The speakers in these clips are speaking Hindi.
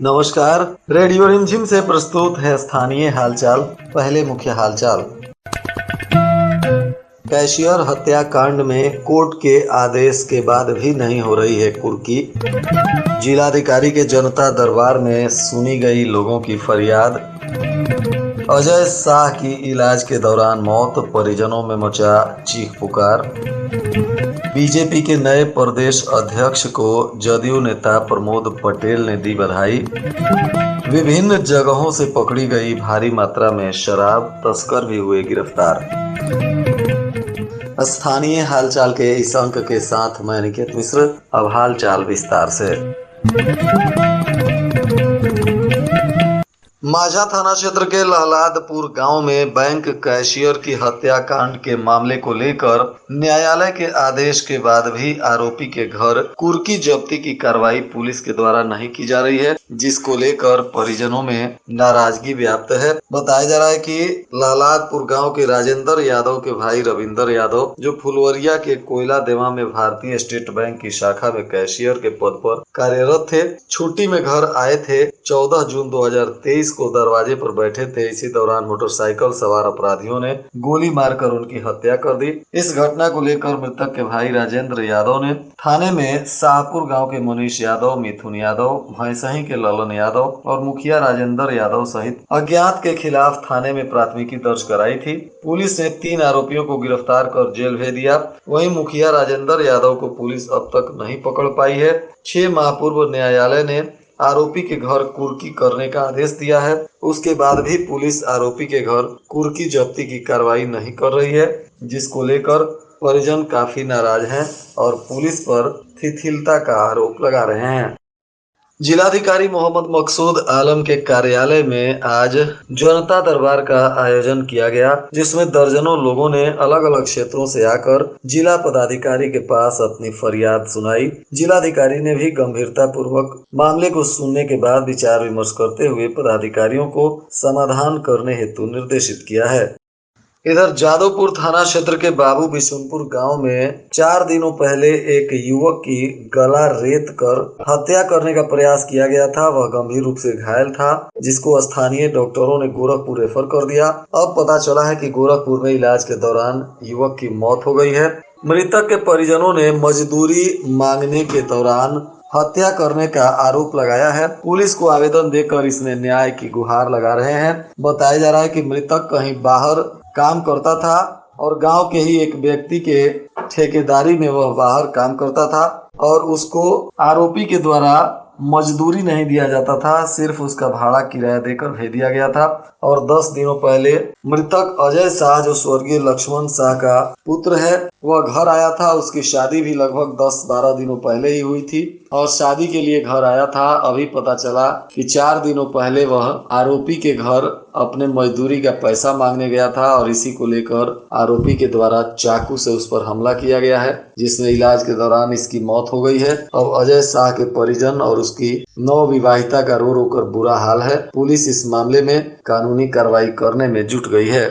नमस्कार। रेडियो रिमझिम से प्रस्तुत है स्थानीय हालचाल। पहले मुख्य हालचाल। कैशियर हत्याकांड में कोर्ट के आदेश के बाद भी नहीं हो रही है कुर्की। जिलाधिकारी के जनता दरबार में सुनी गई लोगों की फरियाद। अजय शाह की इलाज के दौरान मौत, परिजनों में मचा चीख पुकार। बीजेपी के नए प्रदेश अध्यक्ष को जदयू नेता प्रमोद पटेल ने दी बधाई। विभिन्न जगहों से पकड़ी गई भारी मात्रा में शराब, तस्कर भी हुए गिरफ्तार। स्थानीय हालचाल के इस अंक के साथ मैं निकेत मिश्र। अब हालचाल विस्तार से। माझा थाना क्षेत्र के लहलादपुर गांव में बैंक कैशियर की हत्याकांड के मामले को लेकर न्यायालय के आदेश के बाद भी आरोपी के घर कुर्की जब्ती की कार्रवाई पुलिस के द्वारा नहीं की जा रही है, जिसको लेकर परिजनों में नाराजगी व्याप्त है। बताया जा रहा है कि लहलादपुर गांव के राजेंद्र यादव के भाई रविंदर यादव, जो फुलवरिया के कोयला देवा में भारतीय स्टेट बैंक की शाखा में कैशियर के पद पर कार्यरत थे, छुट्टी में घर आए थे। 14 जून 2023 को दरवाजे पर बैठे थे। इसी दौरान मोटरसाइकिल सवार अपराधियों ने गोली मारकर उनकी हत्या कर दी। इस घटना को लेकर मृतक के भाई राजेंद्र यादव ने थाने में शाहपुर गांव के मनीष यादव, मिथुन यादव, भैंसही के ललन यादव और मुखिया राजेंद्र यादव सहित अज्ञात के खिलाफ थाने में प्राथमिकी दर्ज कराई थी। पुलिस ने 3 आरोपियों को गिरफ्तार कर जेल भेज दिया। वहीं मुखिया राजेंद्र यादव को पुलिस अब तक नहीं पकड़ पाई है। 6 माह पूर्व न्यायालय ने आरोपी के घर कुर्की करने का आदेश दिया है। उसके बाद भी पुलिस आरोपी के घर कुर्की जब्ती की कार्रवाई नहीं कर रही है, जिसको लेकर परिजन काफी नाराज हैं और पुलिस पर शिथिलता का आरोप लगा रहे हैं। जिलाधिकारी मोहम्मद मकसूद आलम के कार्यालय में आज जनता दरबार का आयोजन किया गया, जिसमें दर्जनों लोगों ने अलग अलग क्षेत्रों से आकर जिला पदाधिकारी के पास अपनी फरियाद सुनाई। जिलाधिकारी ने भी गंभीरता पूर्वक मामले को सुनने के बाद विचार विमर्श करते हुए पदाधिकारियों को समाधान करने हेतु निर्देशित किया है। इधर जादवपुर थाना क्षेत्र के बाबू बिशुनपुर गांव में 4 दिनों पहले एक युवक की गला रेत कर हत्या करने का प्रयास किया गया था। वह गंभीर रूप से घायल था, जिसको स्थानीय डॉक्टरों ने गोरखपुर रेफर कर दिया। अब पता चला है कि गोरखपुर में इलाज के दौरान युवक की मौत हो गई है। मृतक के परिजनों ने मजदूरी मांगने के दौरान हत्या करने का आरोप लगाया है। पुलिस को आवेदन देकर इसमें न्याय की गुहार लगा रहे हैं। बताया जा रहा है कि मृतक कहीं बाहर काम करता था और गांव के ही एक व्यक्ति के ठेकेदारी में वह बाहर काम करता था और उसको आरोपी के द्वारा मजदूरी नहीं दिया जाता था, सिर्फ उसका भाड़ा किराया देकर भेज दिया गया था। और 10 दिनों पहले मृतक अजय शाह, जो स्वर्गीय लक्ष्मण शाह का पुत्र है, वह घर आया था। उसकी शादी भी लगभग 10-12 दिनों पहले ही हुई थी और शादी के लिए घर आया था। अभी पता चला कि 4 दिनों पहले वह आरोपी के घर अपने मजदूरी का पैसा मांगने गया था और इसी को लेकर आरोपी के द्वारा चाकू से उस पर हमला किया गया है, जिसमें इलाज के दौरान इसकी मौत हो गई है। अब अजय शाह के परिजन और उसकी नवविवाहिता का रो रो कर बुरा हाल है। पुलिस इस मामले में कानूनी कार्रवाई करने में जुट गई है।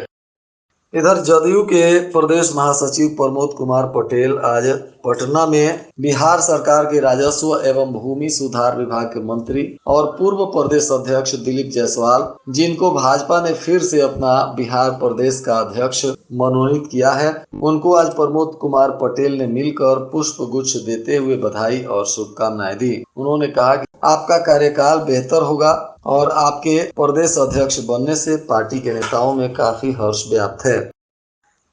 इधर जदयू के प्रदेश महासचिव प्रमोद कुमार पटेल आज पटना में बिहार सरकार के राजस्व एवं भूमि सुधार विभाग के मंत्री और पूर्व प्रदेश अध्यक्ष दिलीप जायसवाल, जिनको भाजपा ने फिर से अपना बिहार प्रदेश का अध्यक्ष मनोनीत किया है, उनको आज प्रमोद कुमार पटेल ने मिलकर पुष्प गुच्छ देते हुए बधाई और शुभकामनाएं दी। उन्होंने कहा कि आपका कार्यकाल बेहतर होगा और आपके प्रदेश अध्यक्ष बनने से पार्टी के नेताओं में काफी हर्ष व्याप्त है।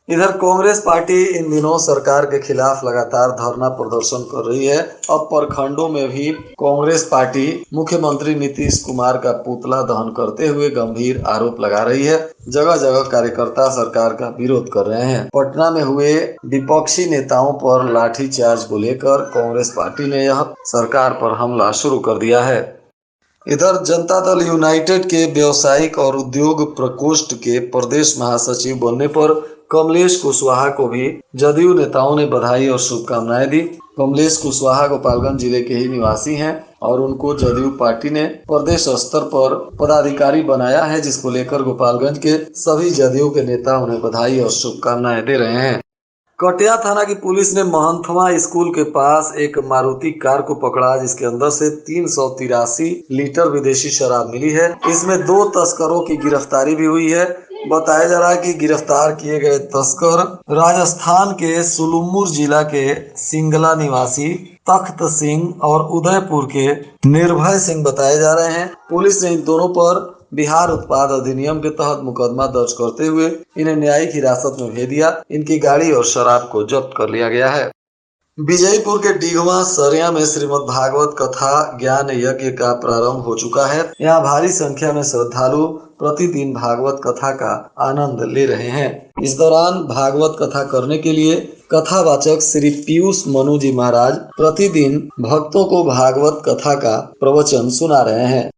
इधर कांग्रेस पार्टी इन दिनों सरकार के खिलाफ लगातार धरना प्रदर्शन कर रही है। अब प्रखंडों में भी कांग्रेस पार्टी मुख्यमंत्री नीतीश कुमार का पुतला दहन करते हुए गंभीर आरोप लगा रही है। जगह जगह कार्यकर्ता सरकार का विरोध कर रहे हैं। पटना में हुए विपक्षी नेताओं पर लाठीचार्ज को लेकर कांग्रेस पार्टी ने यह सरकार पर हमला शुरू कर दिया है। इधर जनता दल यूनाइटेड के व्यवसायिक और उद्योग प्रकोष्ठ के प्रदेश महासचिव बनने पर कमलेश कुशवाहा को भी जदयू नेताओं ने बधाई और शुभकामनाएं दी। कमलेश कुशवाहा गोपालगंज जिले के ही निवासी हैं और उनको जदयू पार्टी ने प्रदेश स्तर पर पदाधिकारी बनाया है, जिसको लेकर गोपालगंज के सभी जदयू के नेता उन्हें बधाई और शुभकामनाएं दे रहे हैं। कटिया थाना की पुलिस ने महंथवा स्कूल के पास एक मारुति कार को पकड़ा, जिसके अंदर से 383 लीटर विदेशी शराब मिली है। इसमें 2 तस्करों की गिरफ्तारी भी हुई है। बताया जा रहा है कि गिरफ्तार किए गए तस्कर राजस्थान के सुलुमुर जिला के सिंगला निवासी तख्त सिंह और उदयपुर के निर्भय सिंह बताए जा रहे हैं। पुलिस ने इन दोनों पर बिहार उत्पाद अधिनियम के तहत मुकदमा दर्ज करते हुए इन्हें न्यायिक हिरासत में भेज दिया। इनकी गाड़ी और शराब को जब्त कर लिया गया है। विजयपुर के डीगवा सरिया में श्रीमद् भागवत कथा ज्ञान यज्ञ का प्रारंभ हो चुका है। यहाँ भारी संख्या में श्रद्धालु प्रतिदिन भागवत कथा का आनंद ले रहे हैं। इस दौरान भागवत कथा करने के लिए कथावाचक श्री पीयूष मनु जी महाराज प्रतिदिन भक्तों को भागवत कथा का प्रवचन सुना रहे हैं।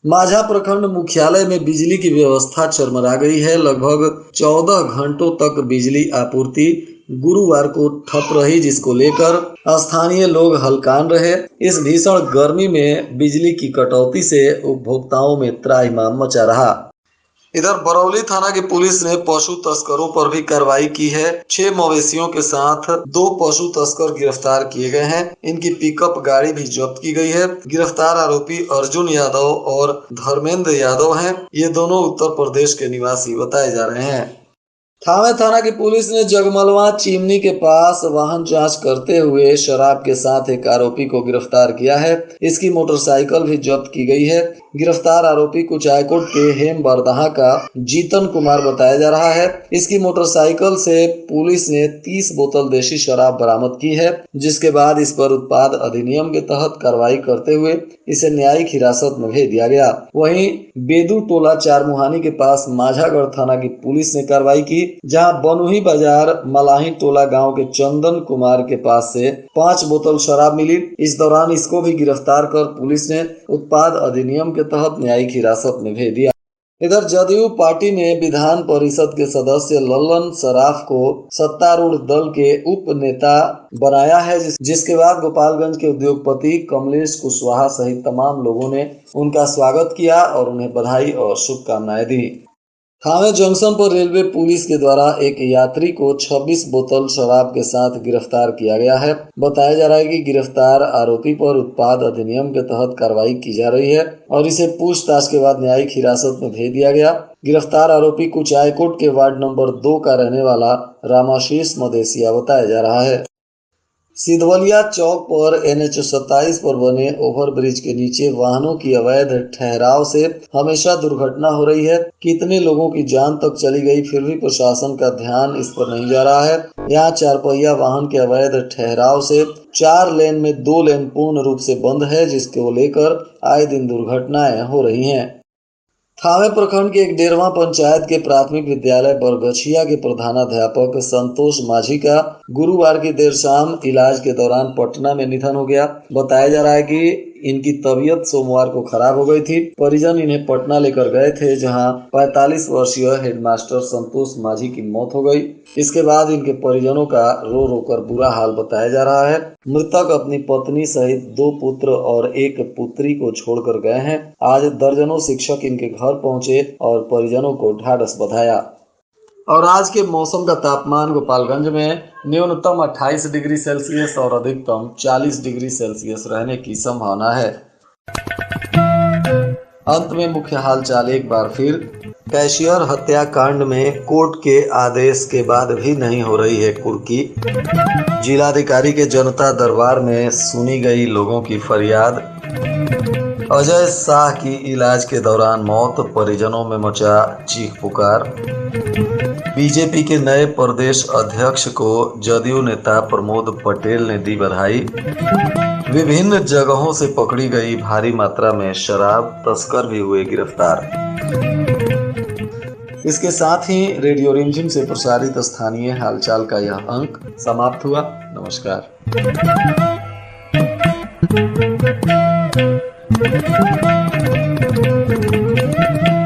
माझा प्रखंड मुख्यालय में बिजली की व्यवस्था चरमरा गई है। लगभग 14 घंटों तक बिजली आपूर्ति गुरुवार को ठप रही, जिसको लेकर स्थानीय लोग हलकान रहे। इस भीषण गर्मी में बिजली की कटौती से उपभोक्ताओं में त्राहिमाम मचा रहा। इधर बरौली थाना की पुलिस ने पशु तस्करों पर भी कार्रवाई की है। 6 मवेशियों के साथ 2 पशु तस्कर गिरफ्तार किए गए हैं। इनकी पिकअप गाड़ी भी जब्त की गई है। गिरफ्तार आरोपी अर्जुन यादव और धर्मेंद्र यादव हैं। ये दोनों उत्तर प्रदेश के निवासी बताए जा रहे हैं। थावे थाना की पुलिस ने जगमलवा चिमनी के पास वाहन जांच करते हुए शराब के साथ एक आरोपी को गिरफ्तार किया है। इसकी मोटरसाइकिल भी जब्त की गई है। गिरफ्तार आरोपी कुचायकोट के हेम बरदहा का जीतन कुमार बताया जा रहा है। इसकी मोटरसाइकिल से पुलिस ने 30 बोतल देशी शराब बरामद की है, जिसके बाद इस पर उत्पाद अधिनियम के तहत कार्रवाई करते हुए इसे न्यायिक हिरासत में भेज दिया गया। वहीं बेदू टोला चारमुहानी के पास माझागढ़ थाना की पुलिस ने कार्रवाई की, जहां बनुही बाजार मलाही टोला गांव के चंदन कुमार के पास से 5 बोतल शराब मिली। इस दौरान इसको भी गिरफ्तार कर पुलिस ने उत्पाद अधिनियम के तहत न्यायिक हिरासत में भेज दिया। इधर जदयू पार्टी ने विधान परिषद के सदस्य लल्लन सराफ को सत्तारूढ़ दल के उप नेता बनाया है, जिसके बाद गोपालगंज के उद्योगपति कमलेश कुशवाहा सहित तमाम लोगों ने उनका स्वागत किया और उन्हें बधाई और शुभकामनाएं दी। थावे जंक्शन पर रेलवे पुलिस के द्वारा एक यात्री को 26 बोतल शराब के साथ गिरफ्तार किया गया है। बताया जा रहा है कि गिरफ्तार आरोपी पर उत्पाद अधिनियम के तहत कार्रवाई की जा रही है और इसे पूछताछ के बाद न्यायिक हिरासत में भेज दिया गया। गिरफ्तार आरोपी कुचायकोट के वार्ड नंबर 2 का रहने वाला रामाशीष मदेसिया बताया जा रहा है। सिधवलिया चौक पर NH 27 पर बने ओवरब्रिज के नीचे वाहनों की अवैध ठहराव से हमेशा दुर्घटना हो रही है। कितने लोगों की जान तक चली गई, फिर भी प्रशासन का ध्यान इस पर नहीं जा रहा है। यहाँ 4 पहिया वाहन के अवैध ठहराव से 4 लेन में 2 लेन पूर्ण रूप से बंद है, जिसको लेकर आए दिन दुर्घटनाएं हो रही हैं। थावे प्रखंड के एक 1.5वां पंचायत के प्राथमिक विद्यालय बरगछिया के प्रधानाध्यापक संतोष माझी का गुरुवार की देर शाम इलाज के दौरान पटना में निधन हो गया। बताया जा रहा है कि इनकी तबीयत सोमवार को खराब हो गई थी। परिजन इन्हें पटना लेकर गए थे, जहां 45 वर्षीय हेडमास्टर संतोष माझी की मौत हो गई। इसके बाद इनके परिजनों का रो रो कर बुरा हाल बताया जा रहा है। मृतक अपनी पत्नी सहित 2 पुत्र और 1 पुत्री को छोड़कर गए हैं। आज दर्जनों शिक्षक इनके घर पहुंचे और परिजनों को ढाढ़स बधाया। और आज के मौसम का तापमान गोपालगंज में न्यूनतम 28 डिग्री सेल्सियस और अधिकतम 40 डिग्री सेल्सियस रहने की संभावना है। अंत में मुख्य हालचाल एक बार फिर। कैशियर हत्याकांड में कोर्ट के आदेश के बाद भी नहीं हो रही है कुर्की। जिलाधिकारी के जनता दरबार में सुनी गई लोगों की फरियाद। अजय शाह की इलाज के दौरान मौत, परिजनों में मचा चीख पुकार। बीजेपी के नए प्रदेश अध्यक्ष को जदयू नेता प्रमोद पटेल ने दी बधाई। विभिन्न जगहों से पकड़ी गई भारी मात्रा में शराब, तस्कर भी हुए गिरफ्तार। इसके साथ ही रेडियो रिमझिम से प्रसारित स्थानीय हालचाल का यह अंक समाप्त हुआ। नमस्कार।